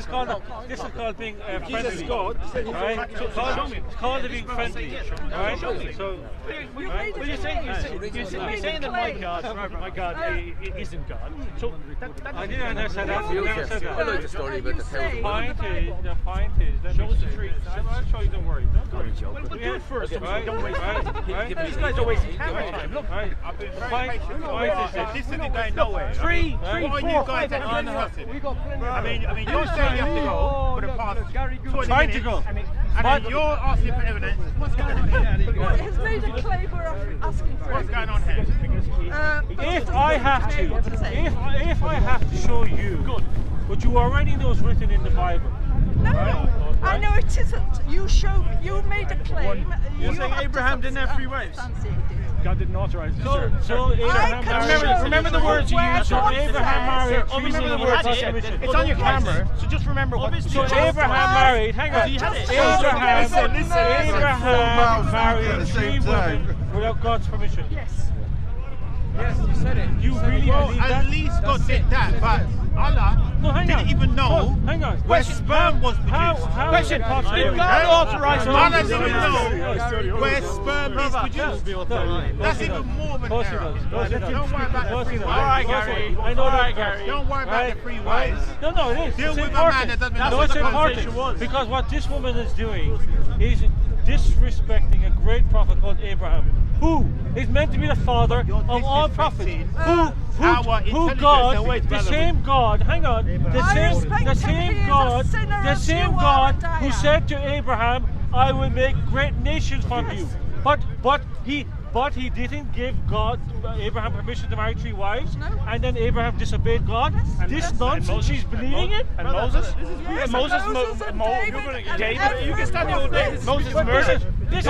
called being friendly. Jesus God. Right? It's called being friendly. Right? So, you're saying that my God isn't God. So I never said that. I like the story about the thousand. The point is, show us the tree. I'll show you. Don't worry. We'll do it first. Right? Don't waste Right? These guys are wasting time. Look, I've been very patient. This isn't going nowhere. Three, Why are 4, you 5 guys minutes. untrusted? I mean, you're saying you have to go for the past 20 Trying minutes. to go. And then you're asking for evidence. What's going on here? He's made a claim we're asking for What's going on here? If I have to show you what you already know is written in the Bible. No, I know it isn't. You showed me. You made a claim. You're saying Abraham didn't have 3 wives? God didn't authorize it. So Abraham remember the words you used. So Abraham married. Remember the words. It's on your camera. So just remember what. So Abraham married. Hang on. Abraham married 3 women without God's permission. Yes. Yes, you said it. You really believe that? At least God did that, but Allah didn't even know where sperm was produced. Question: did God authorize? Allah didn't know where sperm is produced. That's even more of an error. Don't worry about the 3 wives. Alright, Gary. I know that, Gary. Don't worry about the 3 wives. No, it is. Deal It's with a man important. that doesn't No, know it's what the important conversation was. because what this woman is doing is disrespecting a great prophet called Abraham, who is meant to be the father of all prophets. Who God, the same God, hang on, the same God who said to Abraham, I will make great nations from you. But he didn't give Abraham permission to marry 3 wives, and then Abraham disobeyed God. This nonsense, she's believing it. And Moses? Yes, Moses and David. You can stand the old days. Moses murdered. And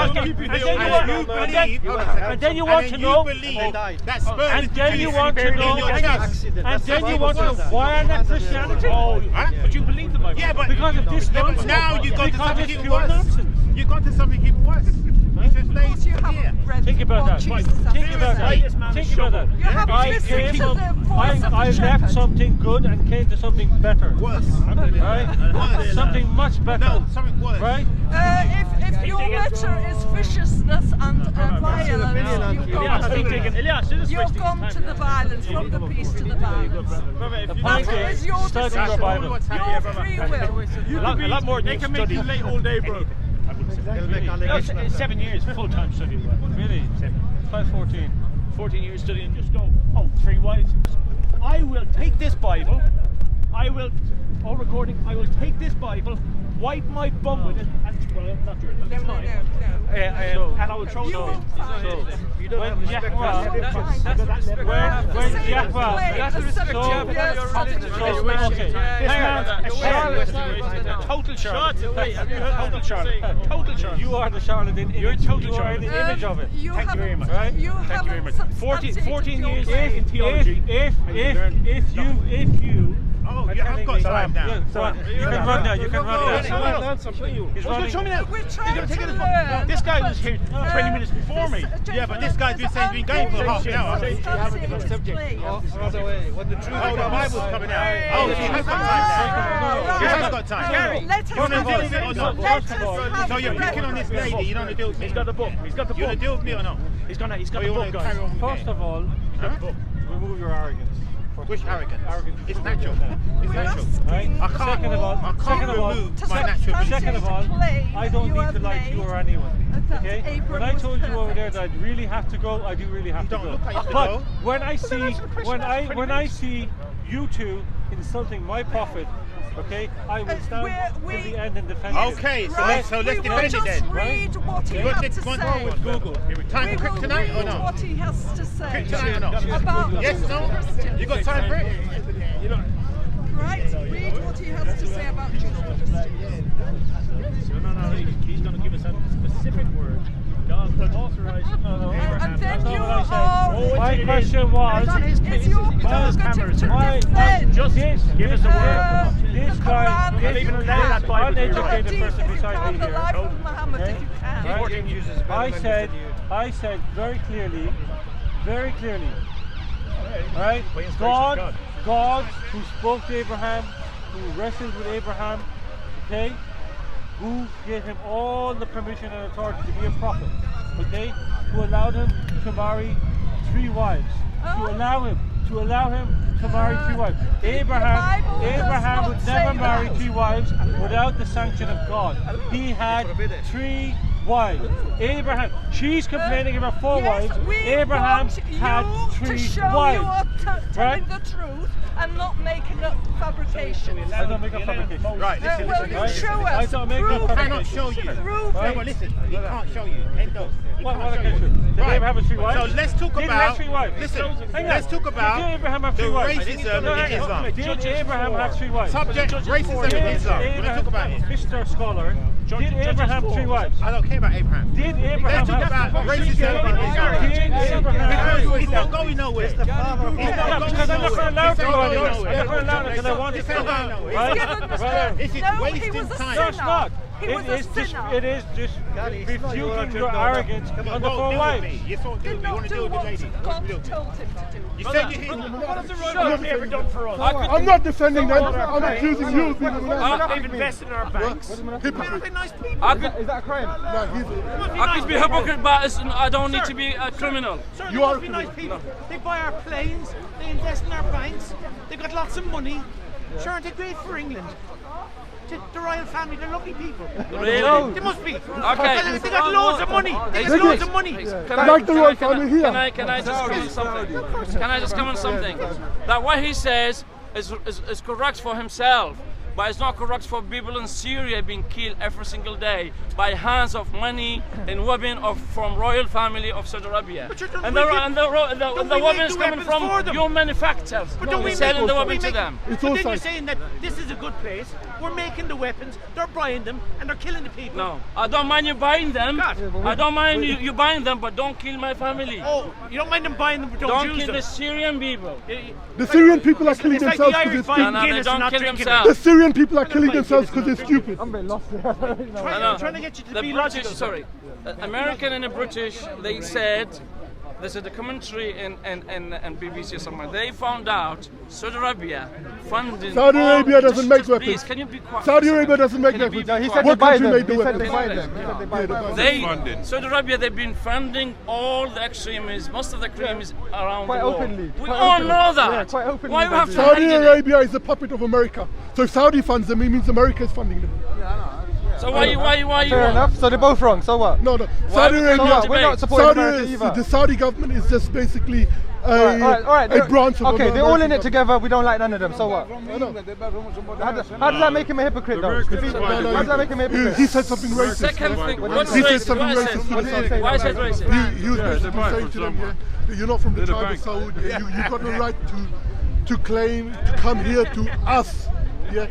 then you want to know. That sperm is And then you want to in know. your chest. And then you want to know why are not Christianity? But you believe the Bible. Yeah, but Because of this nonsense. now you've gone to Because something it's even pure worse. nonsense. You've gone to something even worse. You just laid You here. haven't read Think about what that. Jesus has Think about said. that. Think about that. You haven't I listened to the voice of the I left shepherd. something good and came to something better. Worse. Right? Something much better. No, something worse. Right? If your letter is viciousness and violence, you've gone to the violence, from the peace to the violence. The That point is is, your study decision. your Bible. Your free will. A lot more than they can make you late all day, bro. 7 years full-time studying. Really? 5:14. 14 years studying, just go, 3 wives. I will take this Bible, I will take this Bible, wipe my bum with it, and, well, not yours, but it's mine. And I will throw it away. You don't have respect for Total charlatan. You are the charlatan. You're a total charlatan. The image of it. Thank you very much. Right? Thank you very much. 14 years in theology. If you Oh, you have got time now. You can run now. You can run now. He's running. Show me that. We're trying to learn. This guy was here 20 minutes before me. Yeah, but this guy's been saying he's been going for half an hour. What the truth Oh, the Bible's coming out. Oh, he has got time now. He has got time. Gary, let us You want to deal with it or have not? So you're picking on this lady, you don't want to deal with me? He's got the book. He's got the You want book. to deal with me or not? He's got Or the you book, want to carry guys. on with First me? of all, remove your arrogance. Which arrogance? Arrogance. It's natural. It's natural. Right? I can't Second of all, remove my natural second of all, I don't need to like you or anyone. that Okay? Abram When I was told you over there perfect. that I really have to go, I do really have to don't go. look like you have to But go. when I see that's the question, when that's I 20 when I minutes. see you two insulting my prophet, okay, I will stand we- to the end and defend you. Okay, Right, so we let's will defend it just then. read what he You want had to to go say. on with Google? Time We for will kryptonite or read not? what he has to say Kryptonite or not? about Yes, Jews no? and Christians. You got time for it? You don't. Right, read what he has to say about Jews and Christians. No, he's going to give us a specific word. God authorized Abraham. And then That's not you what I said. are... My question was, It's your prerogative to defend Just give us a word. this guy, Quran, I'll even allow that Bible to be uneducated Hadith, person if you beside can, me the here. life of Muhammad, if you can. Right? I said very clearly, right? God who spoke to Abraham, who wrestled with Abraham, okay, who gave him all the permission and authority to be a prophet, okay, who allowed him to marry 3 wives, to allow him to marry 3 wives. Abraham would never marry 3 wives without the sanction of God. He had 3 wives. Abraham, she's complaining about 4 wives. Abraham had 3 wives. Telling the truth and not making up fabrications. I don't make up fabrications. Right, listen. Well, you show us. I don't make up I cannot fabrications. show you. Prove No, it. but listen, he can't show you. End of. What can I show? Did Abraham have 3 wives? So let's talk Did he have about. 3 wives? Listen, Hang on. let's talk about Did Abraham have the 3 wives? racism No, in hang on. Islam. Did Abraham have 3 wives? Subject racism in Islam. Let's talk about it. Mr. Scholar, did Abraham have 3 wives? I don't care about Abraham. Did Abraham Let's talk have about racism in Islam. Did Abraham Because he's not going nowhere. He's not because I'm not going allowed to go nowhere. anywhere. I'm not allowed because I want to. He's not going nowhere. Right? This is No, he wasting was a time. No, it's not. He was a sinner. It is just refuting your arrogance on the 4 wives. You thought Did you not want to do deal with the what lady. God told him to do. You said you hit. What has the Royal Family ever done for us? I'm not defending them. I'm accusing you of being a They've invested in our banks. They're nice people. Is that a crime? I could be a hypocrite, but I don't need to be a criminal. Sir, You they are must be nice people. They buy our planes, they invest in our banks, they've got lots of money. Sure, aren't they great for England? The royal family, they're lovely people. Really? They must be. Okay. They got loads of money. They got loads of money. Like the royal family here. Can I just comment something? Can I just comment something? That what he says is correct for himself, but it's not correct for people in Syria being killed every single day by hands of money and women from royal family of Saudi Arabia. But you're And the women's coming from your manufacturers. But don't we selling make, the women to them. It's but all then you're sides. saying that this is a good place. We're making the weapons, they're buying them, and they're killing the people. No, I don't mind you buying them. God. I don't mind you buying them, but don't kill my family. Oh, you don't mind them buying them, but don't Don't use kill them. the Syrian people. The Syrian people are killing It's like the themselves Irish because buying No, no, they Guinness don't and not kill drinking themselves. the Syrian people are killing themselves because they're stupid. it. I'm trying to get you to The be British, logical. sorry, American and the British, they said, this is the commentary in BBC or somewhere. They found out Saudi Arabia funding. Saudi Arabia doesn't make Please, weapons. can you be quiet? Saudi for a Arabia second? doesn't make Can you be weapons. quiet? He said what country made the He said weapons? they buy them. They Saudi Arabia, they've been funding all the extremists, most of the extremists around Quite the world. openly. We Quite all openly. know that. Yeah, quite openly Why you they have do. to Saudi hide it? Arabia is a puppet of America. So if Saudi funds them, it means America is funding them. So why you? Fair enough. So they're both wrong. So what? No. Why Saudi would Arabia. they not We're not supporting America either. The Saudi government is just basically All right. a branch of Okay, they're all in it American together. We don't like none of them. So what? How does that make him a hypocrite, though? How does that make him a hypocrite? He said something racist. Second thing, what's He said racist? something Why is racist it? to the Saudi. Why is it racist? He was basically saying to them, you're not from the tribe of Saud. You got the right to claim to come here to us. Yeah.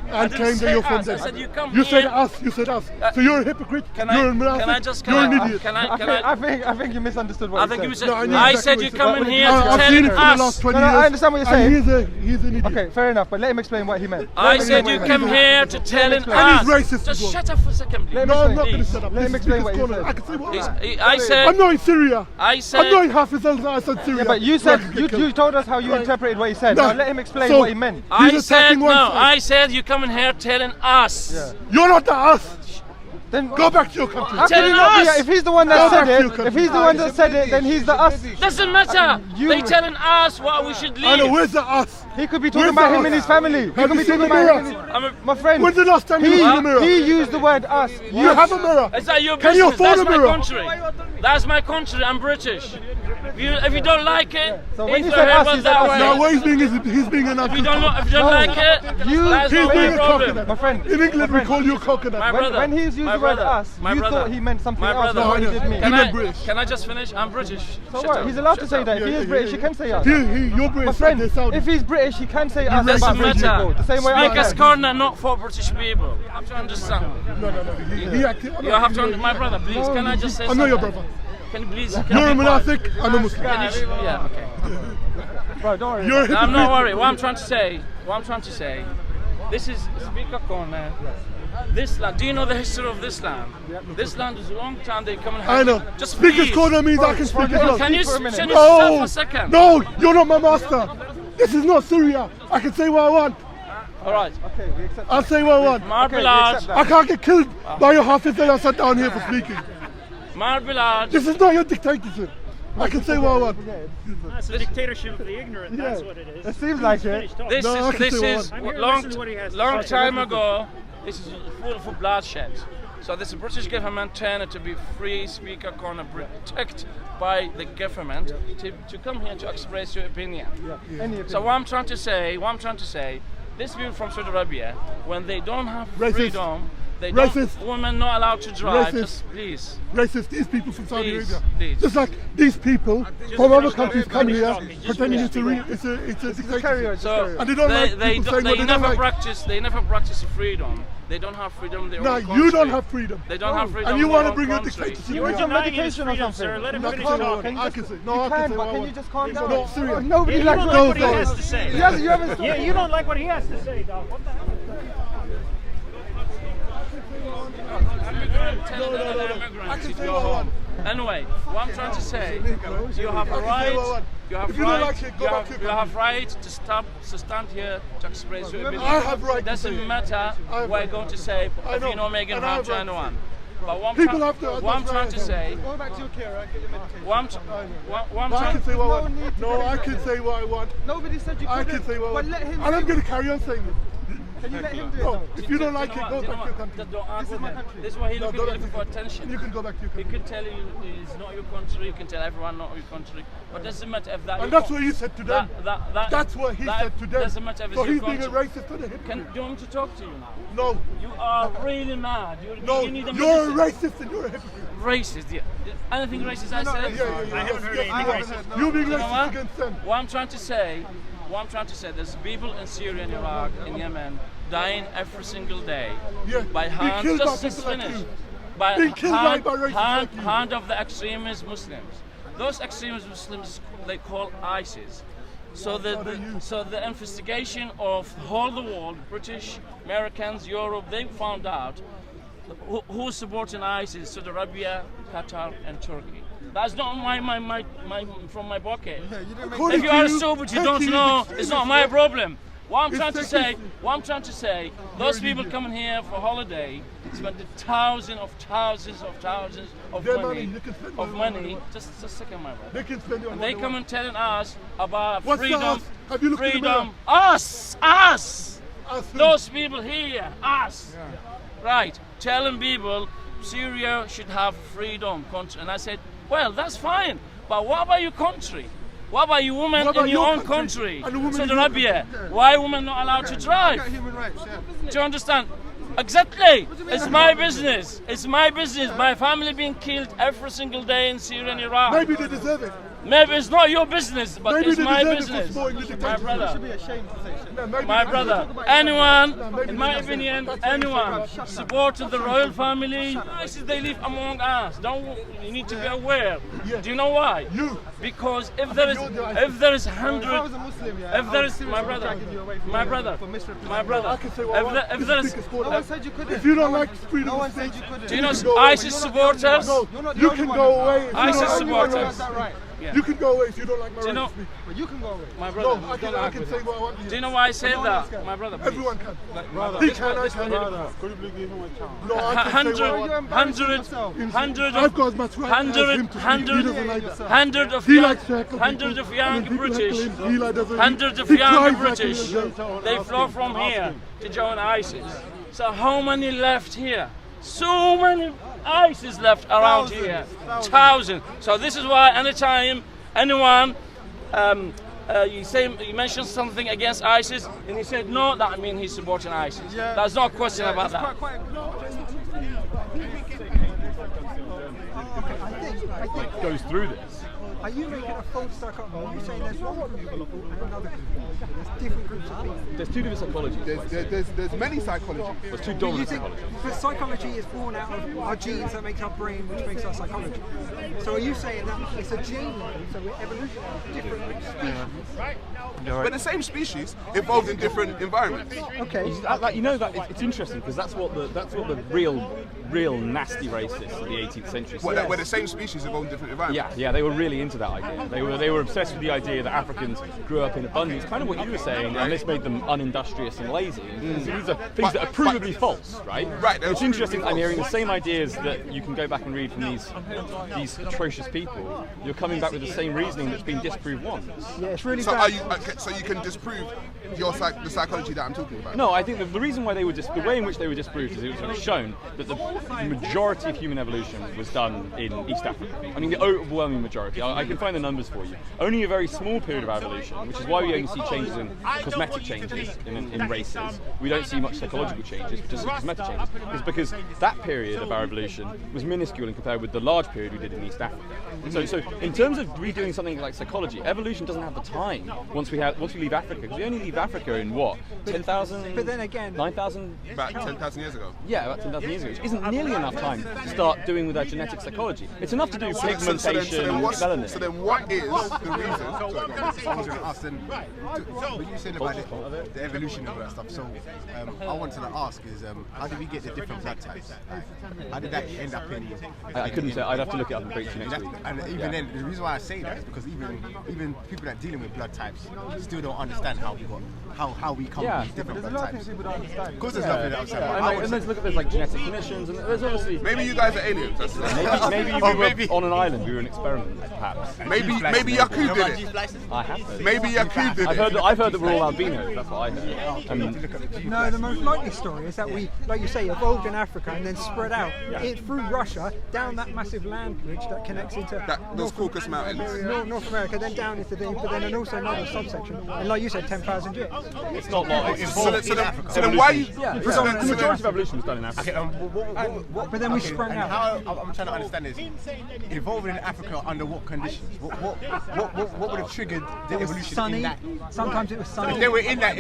And claim that you're from us. I them. said you come You said here. us. You said us. So you're a hypocrite. You're a monastic. You're an idiot. I think you misunderstood what he said. I said you come in here to I've seen it tell for the last us. 20 No, years. I understand what you're saying. And he's an idiot. Okay, fair enough. But let him explain what he meant. I said you come here to tell us. And he's racist as Just well. shut up for a second, please. No, I'm not going to shut up. Let him This is explain what he corner. said. I can say what I want. I said. I'm not in Syria. I said. I'm not in Hafiz al-Assad, Syria. Yeah, but you said you told us how you interpreted what he said. No. Now let him explain So- what he meant. I He's said attacking no. one side. I said you come in here telling us. You're not the us. Then Go back to your country. how can he not be? us. If he's the one that Go said back to your it, country. if he's the one that said it, then he's the us. Doesn't matter. You- They telling us what we should I know, leave. where's the us? He could be talking Where's about the him and us? his family. He Have could you be seen talking the about him. mirror? I'm a, My friend, When's the last time you he, looked in the mirror? he used the word us. You have a mirror. is that your Can you business? afford That's a my mirror? country. That's my country. I'm British. If you don't like it, So when if you you said have us, it you said that us. way. No, what he's being an If you don't like it, You- that's He's not being my a problem. coconut. My friend, In England, my we friend. call you a coconut. My brother. When he's used My the word brother. us, My you brother. thought he meant something My else brother. than what he did mean. Can Can British. I just finish? I'm British. So Shut what? up. He's allowed to Shut say up. that. If he is British, he can say us. You're British. My friend, they're Saudi. if he's British, he can say us Doesn't about British matter. people. The same way I Speaker's can. corner, not for British people. You have to understand. No. He acted. You have to. My brother, please. Can I just say I'm something? not your brother. Can you please? You're a monastic. I'm a Muslim. Yeah. Okay. Bro, don't worry. You're a No, I'm not hypocrite. worried. What I'm trying to say, this is speaker corner. This land. Do you know the history of this land? This land is a long time. They come and I know. Just Speaker's please. corner means I can speak as well. Can you for a minute. shut for No, a second? no, you're not my master. This is not Syria. I can say what I want. All right. Okay, we accept. I'll say what I want. Marbilage. I can't get killed by your Hafiz that I sat down here for speaking. Marbilage. This is not your dictatorship. I can say what I want. That's a dictatorship of the ignorant. That's what it is. It seems like it. This is long time say. ago. This is full of bloodshed. So this British government turned to be free speaker corner, protected by the government to come here to express your opinion. So what I'm trying to say, these people from Saudi Arabia, when they don't have freedom, they don't, women not allowed to drive. Just please. Racist, these people from Saudi Arabia. Please. Just like these people from other countries come here pretending it's a dictatorship. So and they don't like people saying what they don't like. They never practice freedom. They don't have freedom. No, you don't have freedom. They don't have freedom. And you want to bring a dictatorship. You were denying his freedom, sir. Let him finish talking. I can say, no, I can say what I Can you want. just calm down? No, seriously. Nobody You likes don't like what he has to say. Yeah, You don't like what he has to say, dog. What the hell? I can say what I want. Anyway, what I'm trying to say, you have a right. You have right to stand here to express your opinion. I have right. Doesn't matter what you're going to say if you're not making harm to anyone. But what I'm trying to say, Go back to your care, right? Get your medication. what I'm I trying can say what I want. No, I can say what I want. Nobody said you couldn't. I can say what I want. But let him. And I'm going to carry on saying it. Can you let him do it? No, though? if you don't like it, go back to your country. This is my country. This is why he's No, looking for attention. You can go back to your He country. can tell you it's not your country, you can tell everyone not your country, but it doesn't matter if that. And that's what you said to them. That's what he said to them. Doesn't matter if it's So your he's being a country. racist and a hypocrite. Do you want me to talk to you now? No, You are really mad. no, you need a you're a medicine. racist and you're a hypocrite. Racist, yeah. Anything racist I said? Yeah. I haven't heard anything racist. You're being You know racist what? against them. What I'm trying to say, there's people in Syria and Iraq and Yemen dying every single day Yeah, by being hands. killed by Just people like finished. you. By Being killed by racists like you. hand of the extremist Muslims. Those extremist Muslims they call ISIS. So the investigation of the whole the world, British, Americans, Europe, they found out who's supporting ISIS: Saudi Arabia, Qatar, and Turkey. That's not from my pocket. According If you to are stupid, you don't Turkey is know. extremist, It's not my yeah. problem. What I'm trying to It's say, those people coming here for holiday spend thousands of Their money, they can spend of their money. money. Just a second, my brother. They can spend it on And they what come and telling us about What's the freedom. us? Have you looked in the mirror? Freedom. Us. Us who? Those people here. Us. Right. Telling people Syria should have freedom country. And I said, well, that's fine. But what about your country? What about you women What about in your your own country? country? And the women Saudi in your Arabia. country? Why are women not allowed to drive? Human rights, yeah. Do you understand? Exactly. It's my business. It's my business. My family being killed every single day in Syria and Iraq. Maybe they deserve it. Maybe it's not your business, but Maybe it's they my deserve it for business. supporting the My dictatorship. You brother. should be ashamed to say shit. No, maybe My they brother, deserve it. anyone, maybe in my that's it. opinion, That's what you anyone said. supporting the royal family, they live among us. You need to be aware. Yeah. Do you know why? You. Because if you're there is If I was a Muslim, yeah, if there I is would my seriously brother, drag you away from my here brother, for misrepresenting. my brother, I can say what I want. if This there is is, speaker's corner. No one said you couldn't. If you don't No like one- freedom no of one speech, said you couldn't. do you know You can go away. ISIS supporters? no, You're not the you only can one go that- away. If you ISIS don't like my supporters. rights. That right. Yeah. You can go away if you don't like my Do you know, rights. But you can go away. my brother? No, I can say what I want. Do you know why I said No one else that, can. my brother? Please. Everyone can. Brother, He can, I can. Could you please give him a chance? No, I can say what I want. You're embarrassing yourself. I've got as much right as him to speak. He doesn't like that. He likes to heckle hundreds people, of young and when people British, heckle him, he doesn't. hundreds of He young cries British, heckling as well. they flow from here to join ISIS. So how many left here? So many ISIS left around here. Thousands. So this is why anytime anyone you mentioned something against ISIS and he said no, that means he's supporting ISIS. Yeah. There's no question about It's that. quite I think goes through this. Are you making a false dichotomy? Are you saying there's one group of people and another group of people? There's different groups of people. There's two different psychologies. There's many psychologies. There's two Do you dominant think, psychologies. but psychology is born out of our genes that makes our brain, which makes our psychology. So are you saying that it's a gene, so we're evolutionary, different species? But the same species evolved in different environments. Okay. You know that it's interesting because that's what the real nasty racists of the 18th century said. Where the same species evolved in different environments. Yeah, they were really into into that idea. They were obsessed with the idea that Africans grew up in abundance, kind of what you were saying, and this made them unindustrious and lazy. So these are things that are provably false, right? It's interesting. I'm hearing the same ideas that you can go back and read from these atrocious people. You're coming back with the same reasoning that's been disproved once. Yeah, it's really so bad. So you can disprove the psychology that I'm talking about? No, I think the reason why the way in which they were disproved is it was shown that the majority of human evolution was done in East Africa. I mean, the overwhelming majority. I can find the numbers for you. Only a very small period of our evolution, which is why we only see changes in cosmetic changes in races. We don't see much psychological changes, but just cosmetic changes. It's because that period of our evolution was minuscule in compared with the large period we did in East Africa. So in terms of redoing something like psychology, evolution doesn't have the time once we leave Africa, because we only leave Africa in what, 10,000? But then again, 9,000? About 10,000 years ago. Yeah, about 10,000 years ago, which isn't nearly enough time to start doing with our genetic psychology. It's enough to do pigmentation and melanin. So then what is the reason? I was going to ask then, when you said about the evolution of that stuff, so I wanted to ask is, how did we get the different blood types? How did that end up in... I couldn't say, I'd have to look it up and break to you next week. And even then, the reason why I say that is because even people that are dealing with blood types still don't understand how we come with these different blood types. Of course there's nothing else. And there's like genetic conditions, and there's obviously... Maybe you guys are aliens. Maybe we were on an island, we were an experiment, perhaps. Maybe Yaku did it. I have to. Maybe Yaku did it. I've heard that we're all albinos, that's what I heard. I mean, no, the most likely story is that we, like you say, evolved in Africa and then spread out through Russia, down that massive land bridge that connects into those Caucasus Mountains, North America, then down into the, but then also another subsection, and like you said, 10,000 years. It's not like so then why? The majority of evolution was done in Africa. Okay, but then we sprang out. How I'm trying to understand is evolving in Africa under what conditions? What would have triggered the evolution sunny, in that? Sometimes it was sunny. If they were in that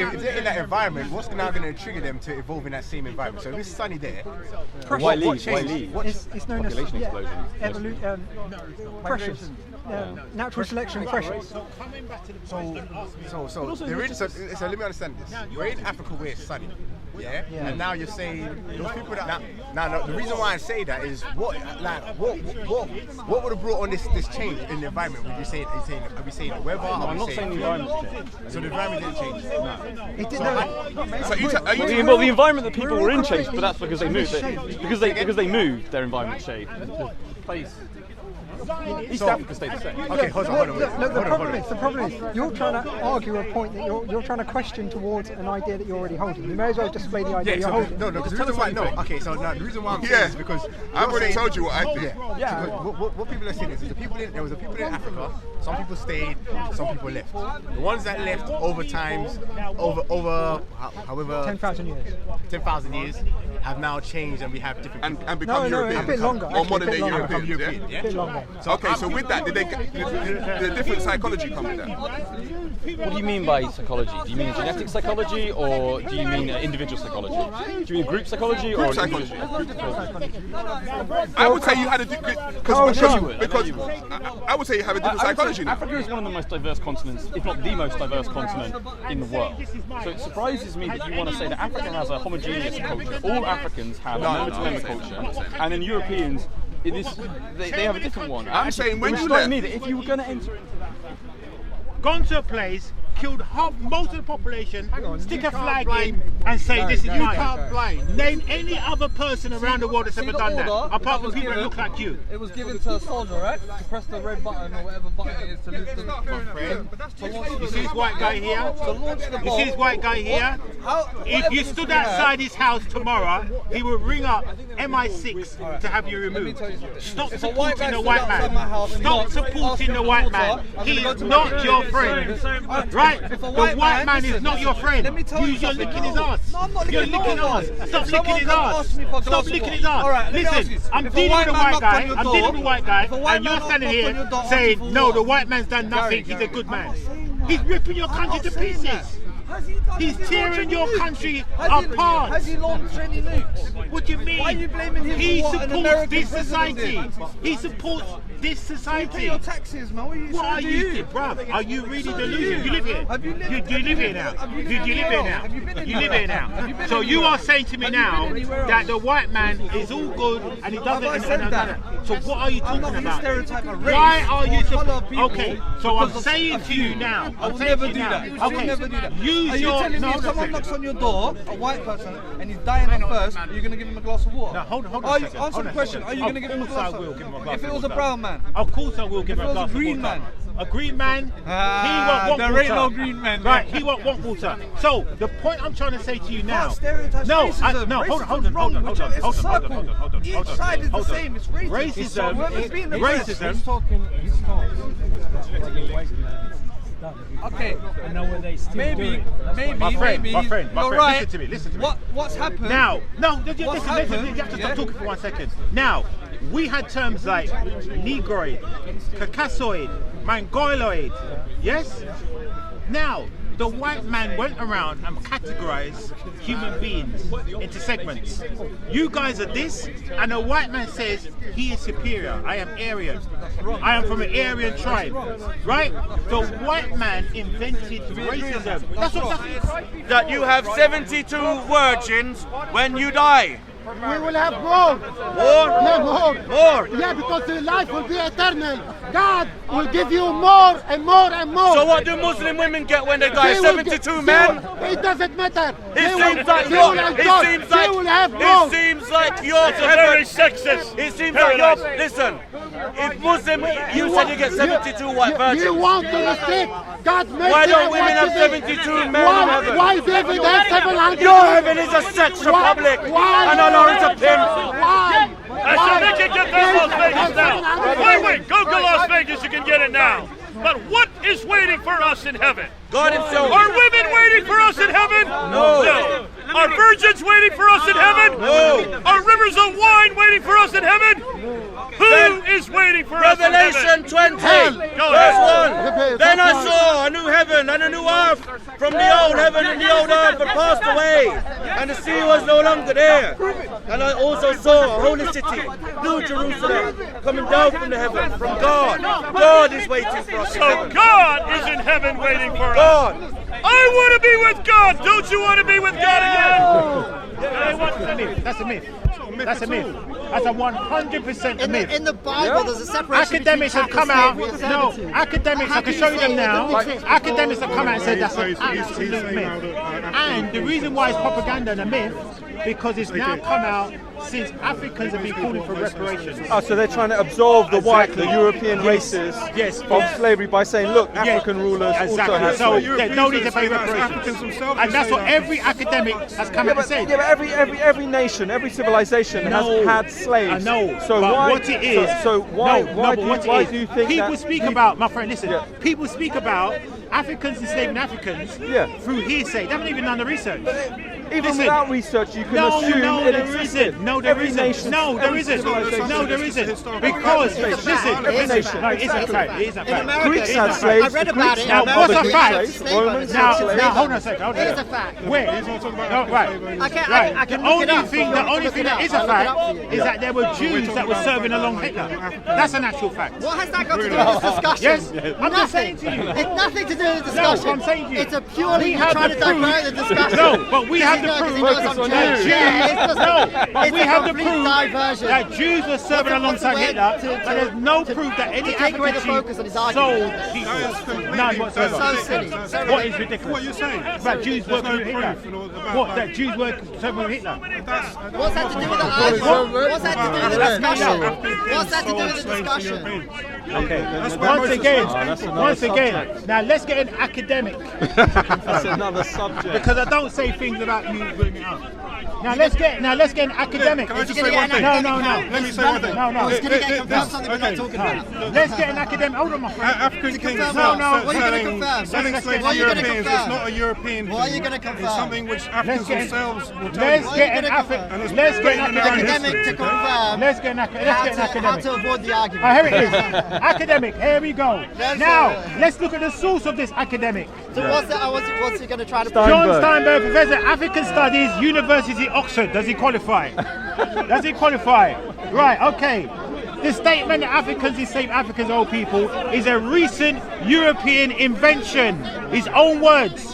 environment, what's now going to trigger them to evolve in that same environment? So if it's sunny there, why leave? It's known as population explosion. Pressures. Natural selection pressures. So let me understand this. We're in Africa where it's sunny. Yeah? And now you're saying those people that now the reason why I say that is what would have brought on this change in the environment? Would you say are we saying the weather? I'm not saying the environment's changed. So the environment didn't change. No. It didn't. Well, the environment that people were in changed, but that's because they moved. Because they moved, their environment changed. East Africa stayed the same. Okay, hold on. Look, the problem is, you're trying to argue a point that you're trying to question towards an idea that you're already holding. You may as well display the idea you're holding. No, because the reason why the reason why I'm saying is because I've already told you what I think. Yeah. What people are saying is there was people in Africa. Some people stayed, some people left. The ones that left over however 10,000 years have now changed, and we have different and become European. A bit longer. Or modern day Europeans. A bit longer. So with that, did the different psychology come with that? What do you mean by psychology? Do you mean genetic psychology, or do you mean individual psychology? Do you mean group psychology or psychology? I would say you had a because I would say you have a different psychology now. Africa is one of the most diverse continents, if not the most diverse continent in the world. So it surprises me that you want to say that Africa has a homogeneous culture. All Africans have a member-to-member culture, and then Europeans, they have a different one. I'm saying when you left, me that if you were going to enter into gone to a place, killed most of the population, stick a flag in and say this is mine. You can't blind. Name any other person around the world that's ever done that, apart from people that look like you. It was given to a soldier, right? To press the red button or whatever button it is to lift the... You see this white guy here? You see this white guy here? If you stood outside his house tomorrow, he would ring up MI6 to have you removed. Stop supporting the white man. Stop supporting the white man. He is not your friend. Right? The white man is not your friend. You're licking his ass. No, I'm not You're licking ass. Stop licking his ass. Stop licking his ass. Right, listen, I'm dealing with a white guy. I'm dealing with a white guy, and you're standing here saying, no, the white man's done nothing. He's a good man. He's ripping your country to pieces. He's tearing your country apart. Has he launched any nukes? What do you mean? Why are you blaming him He for what an supports American this president society. did? He supports this You society. pay your taxes, man. What are you What are trying to you, do? bruv? Are you really delusional? You live here. Have you lived? You live here now. You live here now. You live here now. So you are saying to me now that the white man is all good and he doesn't. Have I said that? So what are you I'm talking not about? stereotype a race Why are you or colour of people okay? So I'm because of saying a to you few. now. I will never do that. I will never do that. Use Are you your. telling me if someone knocks on your door, a white person, and he's dying at first, are you going to give him a glass of water? No, hold on a second. Answer the question. Are you going to give him a glass of water? If it was a brown man. Of course I will give him a glass of water. If it was a green man. A green man, he won't want there water. ain't no green men. Right, he won't want water. So the point I'm trying to say to you now. Stereotypes No, racism. no, hold on. It's a circle. Each side is the same. It's racist. Racism. Okay. I know where they still Maybe. My friend, you're right. Listen to me. What's happened? Now, no, listen, happened? you have to stop talking for 1 second. Now, we had terms like Negroid, Caucasoid, Mongoloid, yes? Now, the white man went around and categorized human beings into segments. You guys are this, and the white man says he is superior. I am Aryan. I am from an Aryan tribe, right? The white man invented racism. That's what that you have 72 virgins when you die. We will have more. More? Yeah, more. More. Yeah, because the life will be eternal. God will give you more and more and more. So what do Muslim women get when they die? 72 men? It doesn't matter. It seems like you're very sexist. It seems like you're. Listen, if Muslim, you said you get 72 white virgins. You want to restrict God made Why don't women have 72 men in heaven? Why David has 700? Your heaven is a sex republic. Why? And Allah is a pimp. Why? I said they can get that Las Vegas now. Wait, go to Las Vegas, you can get it now. But what is waiting for us in heaven? God himself. Are women waiting for us in heaven? No. Are virgins waiting for us in heaven? No. Are rivers of wine waiting for us in heaven? Who is waiting for us in heaven? Revelation 20, verse 1. Then I saw a new heaven and a new earth, from the old heaven and the old earth had passed away, and the sea was no longer there. And I also saw a holy city, New Jerusalem, coming down from the heaven, from God. God is waiting for us in So heaven. God is in heaven waiting for us. God. I want to be with God. Don't you want to be with God again? That's a myth. That's a myth. That's a 100% a myth. In the Bible, there's a separation. Academics have come out. No, academics. I can show you them now. Academics have come out and said that's an absolute myth. And the reason why it's propaganda and a myth, because it's now come out since Africans have been calling for reparations. Oh, so they're trying to absolve the white, the European races from slavery by saying, look, African rulers also have so slavery. they don't need to pay reparations. And that's what every academic has come out and said. Yeah, but every nation, every civilization has had slaves. I know. So but why, what it is, why do you think people that speak about, my friend, listen, people speak about Africans enslaving Africans through hearsay. They haven't even done the research. Even without research, you can assume it existed. No, there isn't. No, there isn't. Because, listen, every nation. No, it isn't fact. It isn't fact. Greeks had slaves. I read about it. Now, what's a fact? Romans Now, had slaves. hold on a second. It is a fact. Where? No, right. I can The only thing that is a fact is that there were Jews that were serving along Hitler. That's an actual fact. What has that got to do with this discussion? Yes, I'm just saying to you. It's nothing to do with the No, discussion. I'm saying to you. It's a purely you're trying to divert the discussion. No, but we have the proof. We have the proof that Jews were serving alongside Hitler, but there's no proof that any African Jew sold people. None whatsoever. So silly. What is ridiculous? What are you saying? About Jews working with Hitler. What? That Jews were serving with Hitler? What's that to do with the What's that to do with the discussion? What's that to do with the discussion? Okay. Once again. Now let's get an academic. That's another subject. Because I don't say things about you bring it up. Now let's get an academic. Can I just say one thing? No. Let me say one thing. No. It's going to get confirmed something we're not talking about. Let's get an academic. Hold on, my friend. African kings selling slaves to Europeans. It's not a European thing. What are you going to confirm? It's something which Africans themselves will tell Let's you. get an academic to confirm. Let's get an academic. How to avoid the argument. Here it is. Academic. Here we go. Now let's look at the source of this academic. So what's he going to try to John Steinberg, Professor African Studies, University Oxford. Does he qualify? Does he qualify? Right, okay. The statement that Africans enslave Africa's old people is a recent European invention. His own words.